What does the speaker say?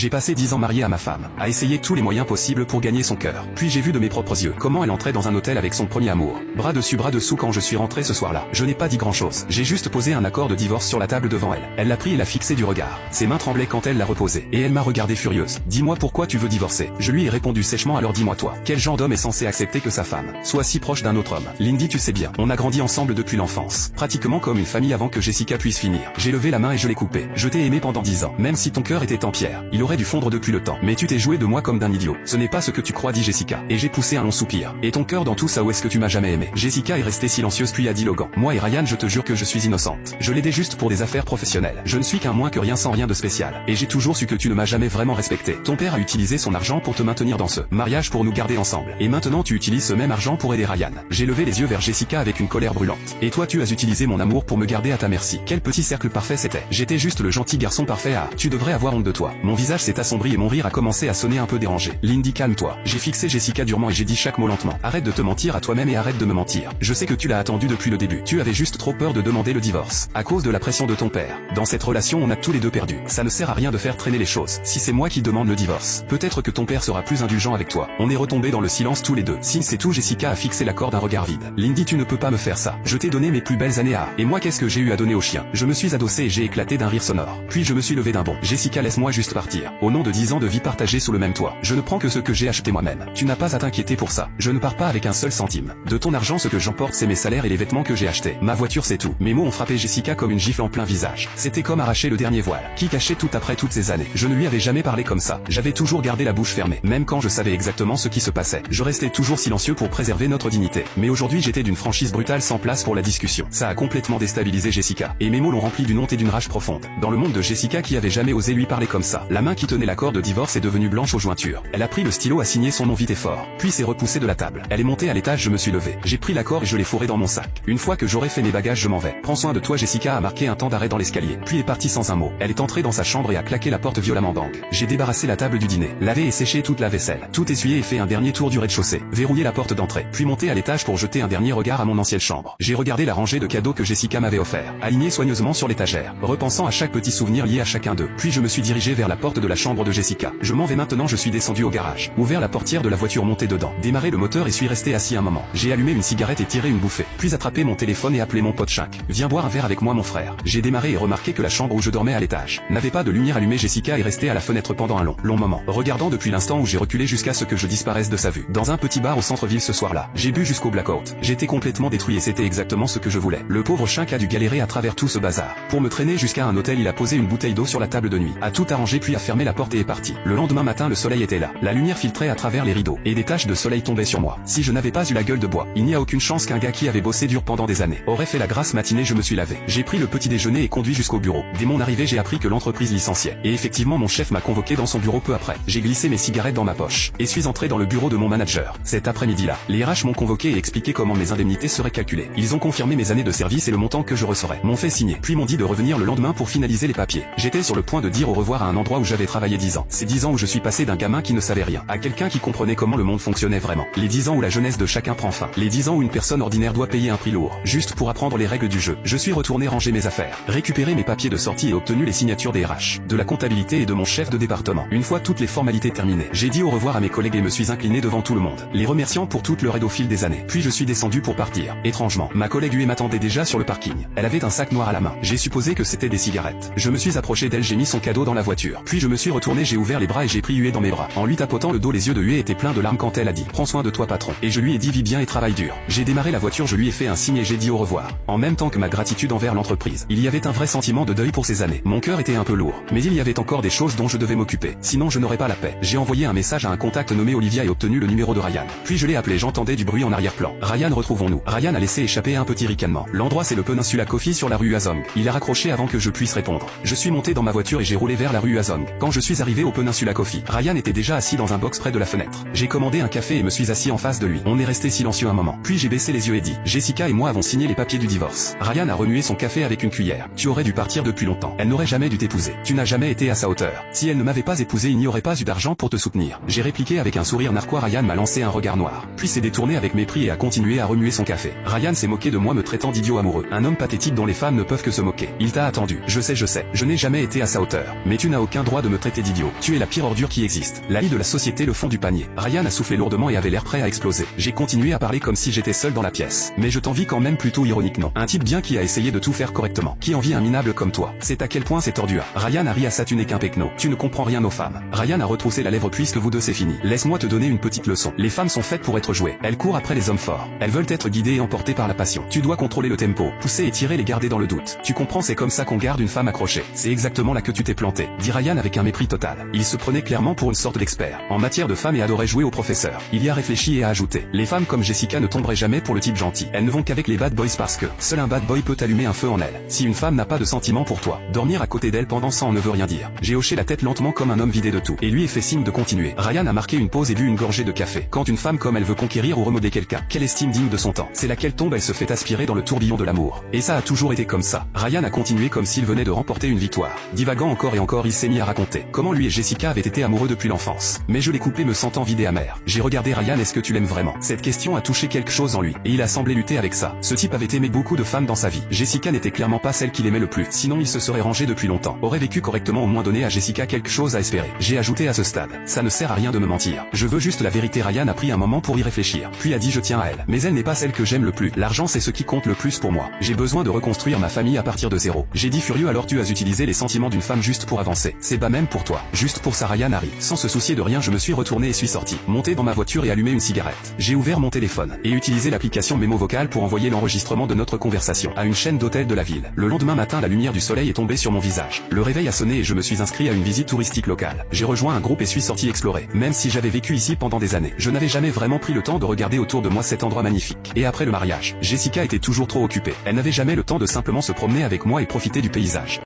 J'ai passé 10 ans marié à ma femme, à essayer tous les moyens possibles pour gagner son cœur. Puis j'ai vu de mes propres yeux comment elle entrait dans un hôtel avec son premier amour. Bras dessus bras dessous quand je suis rentré ce soir-là. Je n'ai pas dit grand-chose. J'ai juste posé un accord de divorce sur la table devant elle. Elle l'a pris et l'a fixé du regard. Ses mains tremblaient quand elle l'a reposé. Et elle m'a regardé furieuse. Dis-moi pourquoi tu veux divorcer. Je lui ai répondu sèchement, alors dis-moi toi. Quel genre d'homme est censé accepter que sa femme soit si proche d'un autre homme? Lindy, tu sais bien, on a grandi ensemble depuis l'enfance. Pratiquement comme une famille avant que Jessica puisse finir. J'ai levé la main et je l'ai coupé. Je t'ai aimé pendant 10 ans. Même si ton cœur était en pierre, il aurait dû fondre depuis le temps. Mais tu t'es joué de moi comme d'un idiot. Ce n'est pas ce que tu crois, dit Jessica. Et j'ai poussé un long soupir. Et ton cœur dans tout ça, où est-ce que tu m'as jamais aimé? Jessica est restée silencieuse puis a dit Logan. Moi et Ryan, je te jure que je suis innocente. Je l'aidais juste pour des affaires professionnelles. Je ne suis qu'un moins que rien sans rien de spécial. Et j'ai toujours su que tu ne m'as jamais vraiment respecté. Ton père a utilisé son argent pour te maintenir dans ce mariage pour nous garder ensemble. Et maintenant tu utilises ce même argent pour aider Ryan. J'ai levé les yeux vers Jessica avec une colère brûlante. Et toi tu as utilisé mon amour pour me garder à ta merci. Quel petit cercle parfait c'était. J'étais juste le gentil garçon parfait. Ah, tu devrais avoir honte de toi. Mon visage s'est assombri et mon rire a commencé à sonner un peu dérangé. Lindy, calme-toi. J'ai fixé Jessica durement et j'ai dit chaque mot lentement. Arrête de te mentir à toi-même et arrête de me mentir. Je sais que tu l'as attendu depuis le début. Tu avais juste trop peur de demander le divorce. À cause de la pression de ton père. Dans cette relation on a tous les deux perdu. Ça ne sert à rien de faire traîner les choses. Si c'est moi qui demande le divorce, peut-être que ton père sera plus indulgent avec toi. On est retombés dans le silence tous les deux. Si c'est tout, Jessica a fixé l'accord d'un regard vide. Lindy, tu ne peux pas me faire ça. Je t'ai donné mes plus belles années à... Et moi qu'est-ce que j'ai eu à donner au chien? Je me suis adossé et j'ai éclaté d'un rire sonore. Puis je me suis levé d'un bond. Jessica, laisse-moi juste partir. Au nom de 10 ans de vie partagée sous le même toit. Je ne prends que ce que j'ai acheté moi-même. Tu n'as pas à t'inquiéter pour ça. Je ne pars pas avec un seul centime. De ton argent, ce que j'emporte c'est mes salaires et les vêtements que j'ai achetés. Ma voiture, c'est tout. Mes mots ont frappé Jessica comme une gifle en plein visage. C'était comme arracher le dernier voile. Qui cachait tout après toutes ces années. Je ne lui avais jamais parlé comme ça. J'avais toujours gardé la bouche fermée. Même quand je savais exactement ce qui se passait. Je restais toujours silencieux pour préserver notre dignité. Mais aujourd'hui j'étais d'une franchise brutale sans place pour la discussion. Ça a complètement déstabilisé Jessica. Et mes mots l'ont rempli d'une honte et d'une rage profonde. Dans le monde de Jessica qui avait jamais osé lui parler comme ça. La main qui tenait l'accord de divorce est devenue blanche aux jointures. Elle a pris le stylo, a signé son nom vite et fort. Puis s'est repoussée de la table. Elle est montée à l'étage, je me suis levé. J'ai pris l'accord et je l'ai fourré dans mon sac. Une fois que j'aurai fait mes bagages, je m'en vais. Prends soin de toi. Jessica a marqué un temps d'arrêt dans l'escalier. Puis est partie sans un mot. Elle est entrée dans sa chambre et a claqué la porte violemment. Bang. J'ai débarrassé la table du dîner. Lavé et séché toute la vaisselle. Tout essuyé et fait un dernier tour du rez-de-chaussée. Verrouillé la porte d'entrée. Puis monté à l'étage pour jeter un dernier regard à mon ancienne chambre. J'ai regardé la rangée de cadeaux que Jessica m'avait offert. Alignés soigneusement sur l'étagère. Repensant à chaque petit souvenir lié à chacun d'eux. Puis je me suis dirigé vers la porte de la chambre de Jessica. Je m'en vais maintenant. Je suis descendu au garage. Ouvert la portière de la voiture, monté dedans. Démarré le moteur et suis resté assis un moment. J'ai allumé une cigarette et tiré une bouffée. Puis attrapé mon téléphone et appelé mon pote Chuck. Viens boire un verre avec moi mon frère. J'ai démarré et remarqué que la chambre où je dormais à l'étage n'avait pas de lumière allumée. Jessica est restée à la fenêtre pendant un long moment. Regardant depuis l'instant où j'ai reculé jusqu'à ce que je disparaisse de sa vue. Dans un petit bar au centre-ville ce soir-là. J'ai bu jusqu'au blackout. J'étais complètement détruit et c'était exactement ce que je voulais. Le pauvre Chuck a dû galérer à travers tout ce bazar. Pour me traîner jusqu'à un hôtel, il a posé une bouteille d'eau sur la table de nuit. A tout arrangé puis a fermé la porte et est parti. Le lendemain matin, le soleil était là. La lumière filtrait à travers les rideaux. Et des taches de soleil tombaient sur moi. Si je n'avais pas eu la gueule de bois, il n'y a aucune chance qu'un gars qui avait bossé dur pendant des années aurait fait la grasse matinée. Je me suis lavé. J'ai pris le petit déjeuner et conduit jusqu'au bureau. Dès mon arrivée, j'ai appris que l'entreprise licenciait. Et effectivement, mon chef m'a convoqué dans son bureau peu après. J'ai glissé mes cigarettes dans ma poche. Et suis entré dans le bureau de mon manager. Cet après-midi-là, les RH m'ont convoqué et expliqué comment mes indemnités seraient calculées. Ils ont confirmé mes années de service et le montant que je recevrais. M'ont fait signer. Puis m'ont dit de revenir le lendemain pour finaliser les papiers. J'étais sur le point de dire au revoir à un endroit où j'avais travaillé 10 ans. Ces 10 ans où je suis passé d'un gamin qui ne savait rien à quelqu'un qui comprenait comment le monde fonctionnait vraiment. Les 10 ans où la jeunesse de chacun prend fin. Les 10 ans où une personne ordinaire doit payer un prix lourd, juste pour apprendre les règles du jeu. Je suis retourné ranger mes affaires, récupérer mes papiers de sortie et obtenu les signatures des RH, de la comptabilité et de mon chef de département. Une fois toutes les formalités terminées, j'ai dit au revoir à mes collègues et me suis incliné devant tout le monde, les remerciant pour toute leur aide au fil des années. Puis je suis descendu pour partir. Étrangement, ma collègue Huey m'attendait déjà sur le parking. Elle avait un sac noir à la main. J'ai supposé que c'était des cigarettes. Je me suis approché d'elle, j'ai mis son cadeau dans la voiture. Puis je me suis retourné, j'ai ouvert les bras et j'ai pris Huey dans mes bras. En lui tapotant le dos, les yeux de Huey étaient pleins de larmes quand elle a dit « Prends soin de toi patron ». Et je lui ai dit « Vis bien et travaille dur ». J'ai démarré la voiture, je lui ai fait un signe et j'ai dit au revoir. En même temps que ma gratitude envers l'entreprise. Il y avait un vrai sentiment de deuil pour ces années. Mon cœur était un peu lourd, mais il y avait encore des choses dont je devais m'occuper. Sinon je n'aurais pas la paix. J'ai envoyé un message à un contact nommé Olivia et obtenu le numéro de Ryan. Puis je l'ai appelé, j'entendais du bruit en arrière-plan. Ryan, retrouvons-nous. Ryan a laissé échapper un petit ricanement. L'endroit c'est le Peninsula Coffee sur la rue Azong. Il a raccroché avant que je puisse répondre. Je suis monté dans ma voiture et j'ai roulé vers la rue Azong. Quand je suis arrivé au Peninsula Coffee, Ryan était déjà assis dans un box près de la fenêtre. J'ai commandé un café et me suis assis en face de lui. On est resté silencieux un moment. Puis j'ai baissé les yeux et dit « Jessica et moi avons signé les papiers du divorce ». Ryan a remué son café avec une cuillère. « Tu aurais dû partir depuis longtemps. Elle n'aurait jamais dû t'épouser. Tu n'as jamais été à sa hauteur. Si elle ne m'avait pas épousé, il n'y aurait pas eu d'argent pour te soutenir. » J'ai répliqué avec un sourire narquois. Ryan m'a lancé un regard noir. Puis s'est détourné avec mépris et a continué à remuer son café. Ryan s'est moqué de moi, me traitant d'idiot amoureux. Un homme pathétique dont les femmes ne peuvent que se moquer. Il t'a attendu. Je sais. Je n'ai jamais été à sa hauteur. Mais tu n'as aucun droit de me traiter d'idiot. Tu es la pire ordure qui existe. La lie de la société le fond du panier. Ryan a soufflé lourdement et avait l'air prêt à exploser. J'ai continué à parler comme si j'étais seul dans la pièce. Mais je t'envie quand même plutôt ironique non. Un type bien qui a essayé de tout faire correctement. Qui envie un minable comme toi. C'est à quel point c'est tordu. Ryan a ri à ça, tu n'es qu'un pecno. Tu ne comprends rien aux femmes. Ryan a retroussé la lèvre puisque vous deux c'est fini. Laisse-moi te donner une petite leçon. Les femmes sont faites pour être jouées. Elles courent après les hommes forts. Elles veulent être guidées et emportées par la passion. Tu dois contrôler le tempo, pousser et tirer, les garder dans le doute. Tu comprends, c'est comme ça qu'on garde une femme accrochée. C'est exactement là que tu t'es planté, dit Ryan avec un mépris total. Il se prenait clairement pour une sorte d'expert en matière de femmes et adorait jouer au professeur. Il y a réfléchi et a ajouté: les femmes comme Jessica ne tomberaient jamais pour le type gentil. Elles ne vont qu'avec les bad boys parce que seul un bad boy peut allumer un feu en elle. Si une femme n'a pas de sentiments pour toi, dormir à côté d'elle pendant 100 ans ne veut rien dire. J'ai hoché la tête lentement comme un homme vidé de tout et lui ai fait signe de continuer. Ryan a marqué une pause et bu une gorgée de café. Quand une femme comme elle veut conquérir ou remodeler quelqu'un, quelle estime digne de son temps. C'est laquelle tombe, elle se fait aspirer dans le tourbillon de l'amour. Et ça a toujours été comme ça. Ryan a continué comme s'il venait de remporter une victoire. Divagant encore et encore, il s'est mis à raconter comment lui et Jessica avaient été amoureux depuis l'enfance. Mais je l'ai coupé me sentant vide et amer. J'ai regardé Ryan: est-ce que tu l'aimes vraiment? Cette question a touché quelque chose en lui et il a semblé lutter avec ça. Ce type avait aimé beaucoup de femmes dans sa vie. Jessica n'était clairement pas celle qu'il aimait le plus. Sinon il se serait rangé depuis longtemps. Aurait vécu correctement, au moins donné à Jessica quelque chose à espérer. J'ai ajouté à ce stade: ça ne sert à rien de me mentir. Je veux juste la vérité. Ryan a pris un moment pour y réfléchir, puis a dit: je tiens à elle. Mais elle n'est pas celle que j'aime le plus. L'argent c'est ce qui compte le plus pour moi. J'ai besoin de reconstruire ma famille à partir de zéro. J'ai dit furieux: alors tu as utilisé les sentiments d'une femme juste pour avancer. C'est bas même pour toi. Juste pour ça. Ryan a ri. Sans se soucier de rien, je me suis retourné et suis sorti. Monté dans ma voiture et allumé une cigarette. J'ai ouvert mon téléphone et utilisé l'application Mémo Vocal pour envoyer l'enregistrement de notre conversation à une chaîne d'hôtels de la ville. Le lendemain matin, la lumière du soleil est tombée sur mon visage. Le réveil a sonné et je me suis inscrit à une visite touristique locale. J'ai rejoint un groupe et suis sorti explorer. Même si j'avais vécu ici pendant des années, je n'avais jamais vraiment pris le temps de regarder autour de moi cet endroit magnifique. Et après le mariage, Jessica était toujours trop occupée. Elle n'avait jamais le temps de simplement se promener avec moi et profiter du paysage.